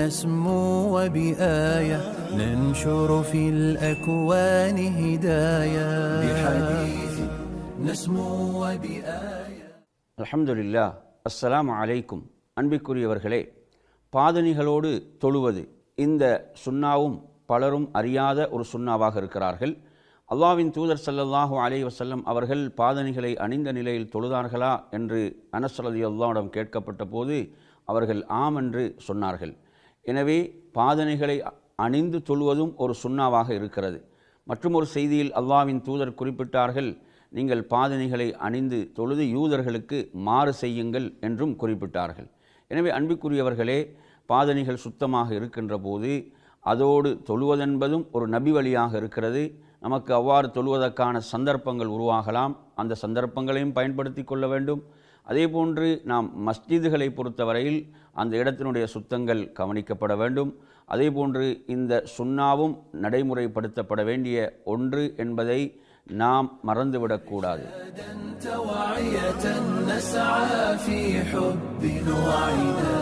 نسمو وبآية ننشر في الأكوان هدايا بحديث نسمو وبآية. الحمد لله. السلام عليكم. அன்பிற்குரியவர்களே, பாதணிகளோடு தொழுவது இந்த சுன்னாவும் பலரும் அறியாத ஒரு சுன்னாவாக இருக்கிறார்கள். அல்லாஹ்வின் தூதர் ஸல்லல்லாஹு அலைஹி வஸல்லம் அவர்கள் பாதணிகளை அணிந்த நிலையில் தொழுதார்களா என்று அனஸ் ரலியல்லாஹு கேட்கப்பட்ட போது அவர்கள் ஆம் என்று சொன்னார்கள். எனவே பாதணிகளை அணிந்து தொழுவதும் ஒரு சுன்னாவாக இருக்கிறது. மற்றும் ஒரு செய்தியில் அல்லாஹ்வின் தூதர் குறிப்பிட்டார்கள், நீங்கள் பாதணிகளை அணிந்து தொழுது யூதர்களுக்கு மாறு செய்யுங்கள் என்றும் குறிப்பிட்டார்கள். எனவே அன்பிற்குரியவர்களே, பாதணிகள் சுத்தமாக இருக்கின்ற போது அதோடு தொழுவதென்பதும் ஒரு நபி வழியாக இருக்கிறது. நமக்கு அவ்வாறு தொழுவதற்கான சந்தர்ப்பங்கள் உருவாகலாம். அந்த சந்தர்ப்பங்களையும் பயன்படுத்தி கொள்ள வேண்டும். அதே போன்று நாம் மஸ்ஜிதுகளை பொறுத்தவரையில் அந்த இடத்தினுடைய சுத்தங்கள் கவனிக்கப்பட வேண்டும். அதே போன்று இந்த சுன்னாவும் நடைமுறைப்படுத்தப்பட வேண்டிய ஒன்று என்பதை நாம் மறந்துவிடக்கூடாது. نسعى في حب وعنا